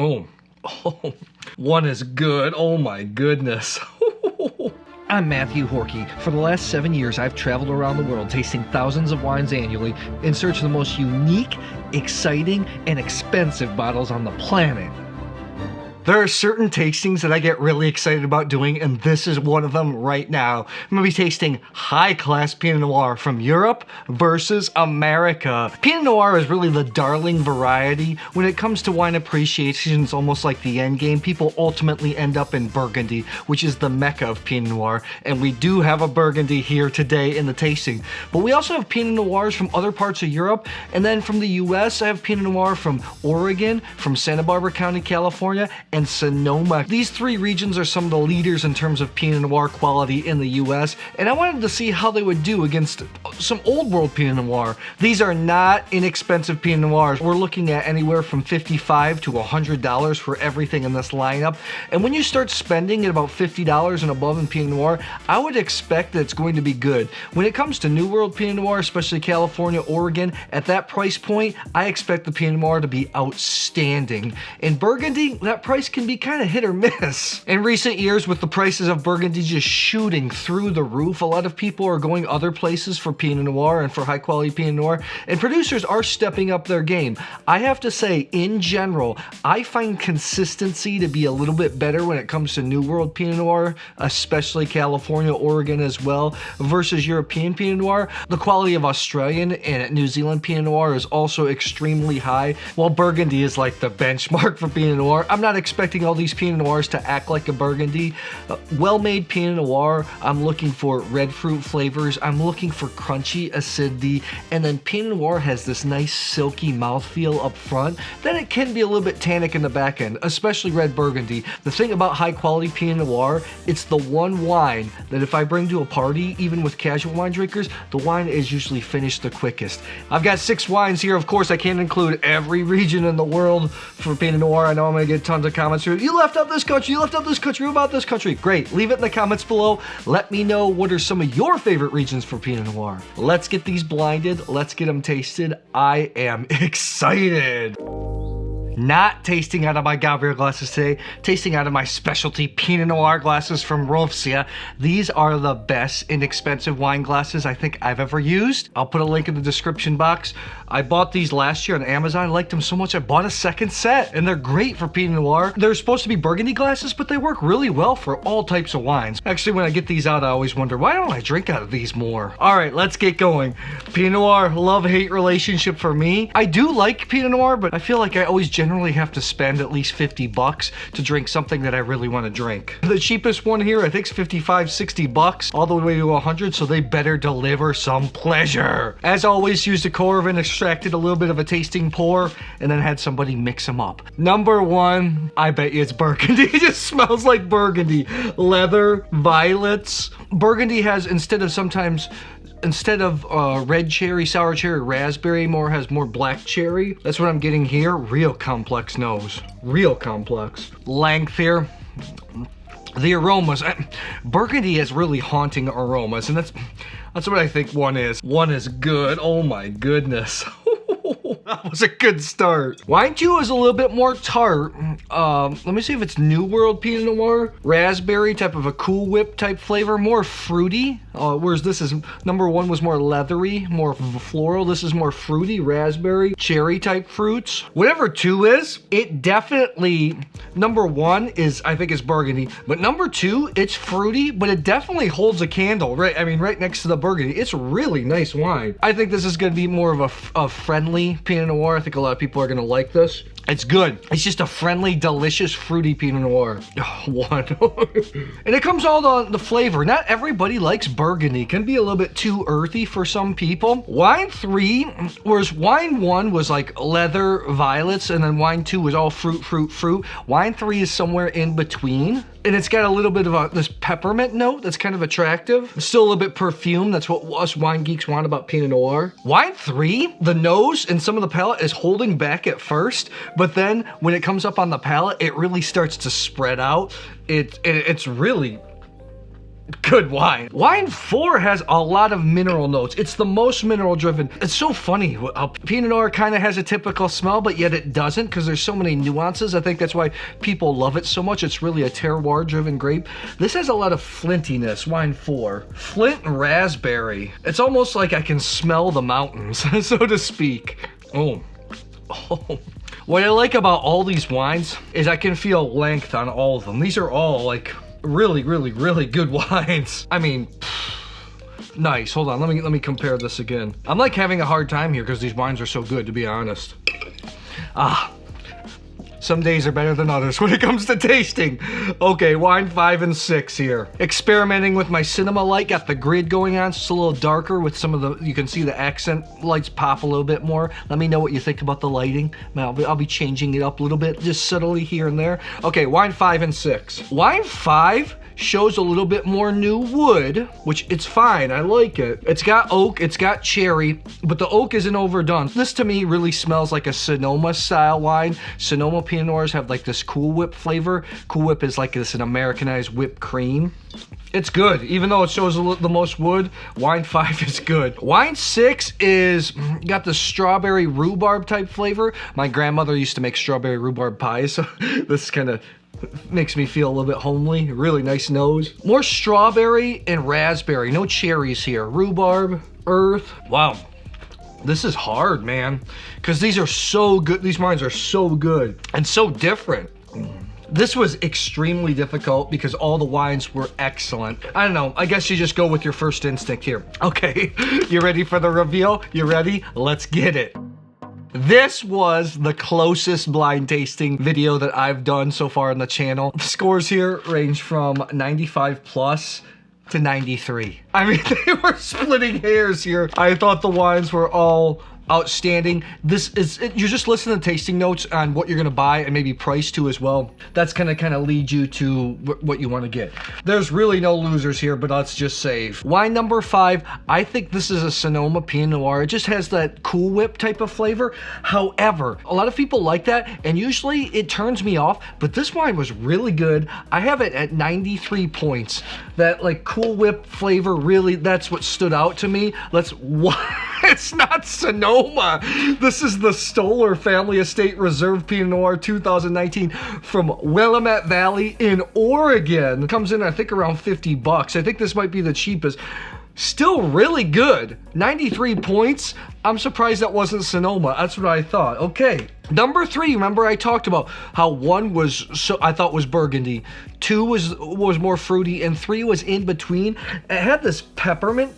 Oh, one is good. Oh my goodness. I'm Matthew Horkey. For the last 7 years, I've traveled around the world tasting thousands of wines annually in search of the most unique, exciting, and expensive bottles on the planet. There are certain tastings that I get really excited about doing, and this is one of them right now. I'm going to be tasting high-class Pinot Noir from Europe versus America. Pinot Noir is really the darling variety. When it comes to wine appreciation, it's almost like the end game. People ultimately end up in Burgundy, which is the mecca of Pinot Noir, and we do have a Burgundy here today in the tasting. But we also have Pinot Noirs from other parts of Europe, and then from the US, I have Pinot Noir from Oregon, from Santa Barbara County, California, and Sonoma. These three regions are some of the leaders in terms of Pinot Noir quality in the US, and I wanted to see how they would do against some old world Pinot Noir. These are not inexpensive Pinot Noirs. We're looking at anywhere from $55 to $100 for everything in this lineup, and when you start spending at about $50 and above in Pinot Noir, I would expect that it's going to be good. When it comes to New World Pinot Noir, especially California, Oregon, at that price point, I expect the Pinot Noir to be outstanding. In Burgundy, that price can be kind of hit or miss. In recent years, with the prices of Burgundy just shooting through the roof, a lot of people are going other places for Pinot Noir and for high quality Pinot Noir, and producers are stepping up their game. I have to say, in general, I find consistency to be a little bit better when it comes to New World Pinot Noir, especially California, Oregon as well, versus European Pinot Noir. The quality of Australian and New Zealand Pinot Noir is also extremely high, while Burgundy is like the benchmark for Pinot Noir. I'm not expecting all these Pinot Noirs to act like a Burgundy. Well-made Pinot Noir, I'm looking for red fruit flavors, I'm looking for crunchy acidity, and then Pinot Noir has this nice silky mouthfeel up front. Then it can be a little bit tannic in the back end, especially red Burgundy. The thing about high-quality Pinot Noir, it's the one wine that if I bring to a party, even with casual wine drinkers, the wine is usually finished the quickest. I've got 6 wines here. Of course, I can't include every region in the world for Pinot Noir. I know I'm going to get tons of comments here. You left out this country, you left out this country, what about this country? Great, leave it in the comments below. Let me know what are some of your favorite regions for Pinot Noir. Let's get these blinded, let's get them tasted. I am excited. Not tasting out of my Gabriel glasses today, tasting out of my specialty Pinot Noir glasses from Rovsya. These are the best inexpensive wine glasses I think I've ever used. I'll put a link in the description box. I bought these last year on Amazon. I liked them so much I bought a second set, and they're great for Pinot Noir. They're supposed to be Burgundy glasses, but they work really well for all types of wines. Actually, when I get these out, I always wonder, why don't I drink out of these more? All right, let's get going. Pinot Noir, love-hate relationship for me. I do like Pinot Noir, but I feel like I always generally have to spend at least $50 to drink something that I really want to drink. The cheapest one here I think is $55-$60 all the way to $100, so they better deliver some pleasure. As always, used a Corvin, extracted a little bit of a tasting pour, and then had somebody mix them up. Number one, I bet you it's Burgundy. It just smells like Burgundy. Leather, violets. Burgundy has, instead of red cherry, sour cherry, raspberry, has more black cherry. That's what I'm getting here. Real complex nose. Real complex. Length here. The aromas. Burgundy has really haunting aromas, and that's what I think one is. One is good. Oh my goodness. That was a good start. Wine 2 is a little bit more tart. Let me see if it's New World Pinot Noir. Raspberry, type of a Cool Whip type flavor, more fruity. Whereas this is, number 1 was more leathery, more floral. This is more fruity, raspberry, cherry type fruits. Whatever 2 is, it definitely, number 1 is, I think it's Burgundy, but number 2, it's fruity, but it definitely holds a candle, right? I mean, right next to the Burgundy. It's really nice wine. I think this is gonna be more of a friendly Pinot Noir. I think a lot of people are gonna like this. It's good. It's just a friendly, delicious, fruity Pinot Noir. One. And it comes all on the flavor. Not everybody likes Burgundy. It can be a little bit too earthy for some people. Wine 3, whereas wine 1 was like leather, violets, and then wine 2 was all fruit, fruit, fruit. Wine 3 is somewhere in between. And it's got a little bit of this peppermint note that's kind of attractive. It's still a little bit perfume. That's what us wine geeks want about Pinot Noir. Wine 3, the nose and some of the palate is holding back at first, but then when it comes up on the palate, it really starts to spread out. It's really good wine. Wine 4 has a lot of mineral notes. It's the most mineral driven. It's so funny how Pinot Noir kind of has a typical smell, but yet it doesn't because there's so many nuances. I think that's why people love it so much. It's really a terroir driven grape. This has a lot of flintiness, wine 4. Flint and raspberry. It's almost like I can smell the mountains, so to speak. Oh. What I like about all these wines is I can feel length on all of them. These are all like really, really, really good wines. I mean, nice. Hold on, let me compare this again. I'm like having a hard time here because these wines are so good, to be honest. Some days are better than others when it comes to tasting. Okay, wine 5 and 6 here. Experimenting with my cinema light, got the grid going on, just a little darker with some of the, you can see the accent lights pop a little bit more. Let me know what you think about the lighting. I'll be changing it up a little bit, just subtly here and there. Okay, wine 5 and 6. Wine 5 shows a little bit more new wood, which it's fine, I like it. It's got oak, it's got cherry, but the oak isn't overdone. This to me really smells like a Sonoma style wine. Sonoma Pinot Noirs have like this Cool Whip flavor. Cool Whip is like this an Americanized whipped cream. It's good, even though it shows the most wood. Wine 5 is good. Wine 6 is got the strawberry rhubarb type flavor. My grandmother used to make strawberry rhubarb pies, so this kind of makes me feel a little bit homely. Really nice nose. More strawberry and raspberry. No cherries here. Rhubarb, earth. Wow. This is hard, man. Because these are so good. These wines are so good and so different. This was extremely difficult because all the wines were excellent. I don't know. I guess you just go with your first instinct here. Okay. You ready for the reveal? You ready? Let's get it. This was the closest blind tasting video that I've done so far on the channel. The scores here range from 95 plus to 93. I mean, they were splitting hairs here. I thought the wines were all outstanding. This is you're just listening to tasting notes on what you're gonna buy and maybe price too as well. That's gonna kind of lead you to what you want to get. There's really no losers here, but let's just save. Wine number 5, I think this is a Sonoma Pinot Noir. It just has that Cool Whip type of flavor. However, a lot of people like that and usually it turns me off, but this wine was really good. I have it at 93 points. That like Cool Whip flavor, really, that's what stood out to me. It's not Sonoma. This is the Stoller Family Estate Reserve Pinot Noir 2019 from Willamette Valley in Oregon. Comes in, I think, around 50 bucks. I think this might be the cheapest. Still really good. 93 points. I'm surprised that wasn't Sonoma. That's what I thought. Okay. Number 3, remember I talked about how 1 was, I thought was Burgundy. 2 was more fruity, and 3 was in between. It had this peppermint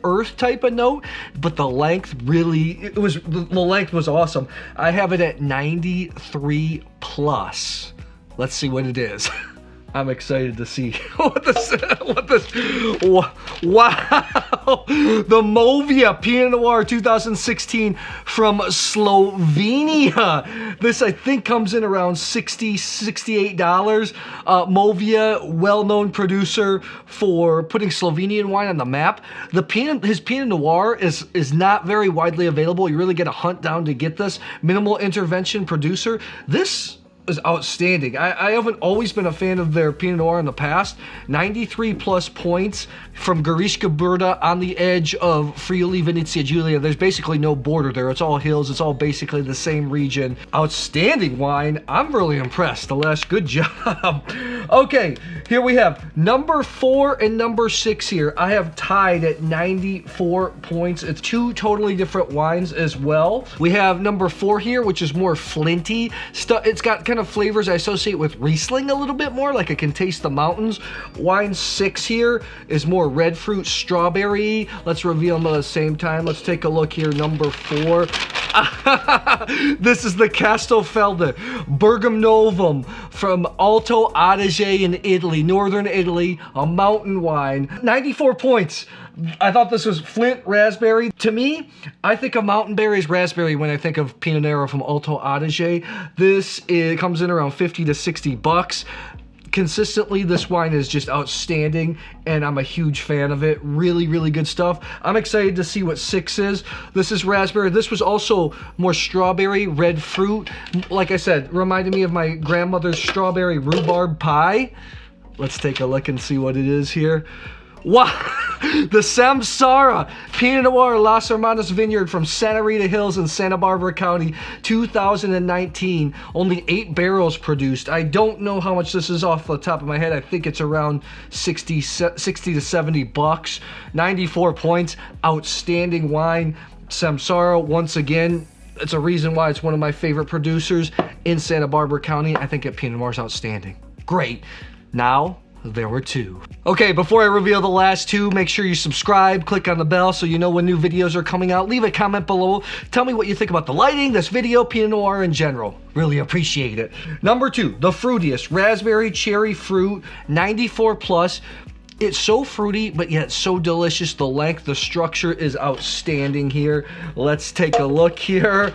earth type of note, but the length really, the length was awesome. I have it at 93 plus. Let's see what it is. I'm excited to see what this, wow, the Movia Pinot Noir 2016 from Slovenia. This I think comes in around $68. Movia, well-known producer for putting Slovenian wine on the map. His Pinot Noir is not very widely available. You really got to hunt down to get this. Minimal intervention producer. This is outstanding. I haven't always been a fan of their Pinot Noir in the past. 93 plus points from Goriška Brda on the edge of Friuli, Venezia Giulia. There's basically no border there. It's all hills. It's all basically the same region. Outstanding wine. I'm really impressed. Alesh, good job. Okay, here we have number 4 and number 6 here. I have tied at 94 points. It's 2 totally different wines as well. We have number 4 here, which is more flinty stuff. It's got kind of flavors I associate with Riesling a little bit more, like I can taste the mountains. Wine 6 here is more red fruit strawberry. Let's reveal them at the same time. Let's take a look here. Number 4. This is the Castelfeder Burgum Novum from Alto Adige in Italy, northern Italy, a mountain wine. 94 points. I thought this was Flint raspberry. To me, I think of mountain berries raspberry when I think of Pinot Nero from Alto Adige. It comes in around 50 to 60 bucks. Consistently, this wine is just outstanding, and I'm a huge fan of it. Really, really good stuff. I'm excited to see what 6 is. This is raspberry. This was also more strawberry, red fruit. Like I said, reminded me of my grandmother's strawberry rhubarb pie. Let's take a look and see what it is here. Wow, the Samsara Pinot Noir Las Hermanas Vineyard from Santa Rita Hills in Santa Barbara County, 2019. Only 8 barrels produced. I don't know how much this is off the top of my head. I think it's around 60 to 70 bucks. 94 points. Outstanding wine. Samsara, once again, it's a reason why it's one of my favorite producers in Santa Barbara County. I think Pinot Noir is outstanding. Great. Now, there were 2. Okay, before I reveal the last 2, make sure you subscribe, click on the bell so you know when new videos are coming out. Leave a comment below. Tell me what you think about the lighting, this video, Pinot Noir in general. Really appreciate it. Number 2, the fruitiest. Raspberry cherry fruit, 94 plus. It's so fruity, but yet so delicious. The length, the structure is outstanding here. Let's take a look here.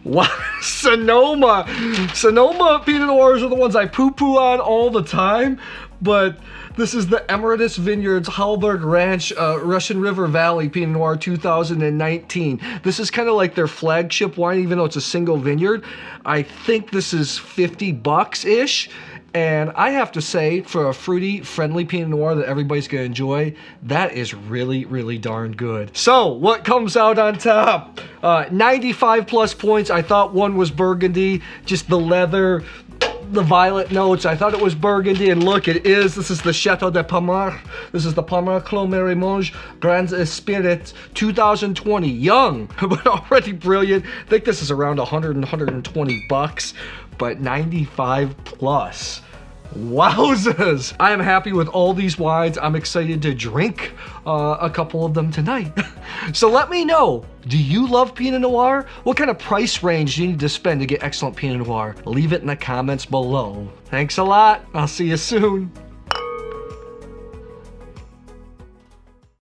Wow, Sonoma Pinot Noirs are the ones I poo-poo on all the time, but this is the Emeritus Vineyards Hallberg Ranch Russian River Valley Pinot Noir 2019. This is kind of like their flagship wine, even though it's a single vineyard. I think this is 50 bucks-ish. And I have to say, for a fruity, friendly Pinot Noir that everybody's gonna enjoy, that is really, really darn good. So, what comes out on top? 95 plus points. I thought one was Burgundy, just the leather, the violet notes. I thought it was Burgundy, and look, it is. This is the Château de Pommard. This is the Pommard, Clos, Marey, Monge, Grande, Espirits, 2020. Young, but already brilliant. I think this is around 100 and 120 bucks, but 95 plus. Wowzers! I am happy with all these wines. I'm excited to drink a couple of them tonight. So let me know, do you love Pinot Noir? What kind of price range do you need to spend to get excellent Pinot Noir? Leave it in the comments below. Thanks a lot. I'll see you soon.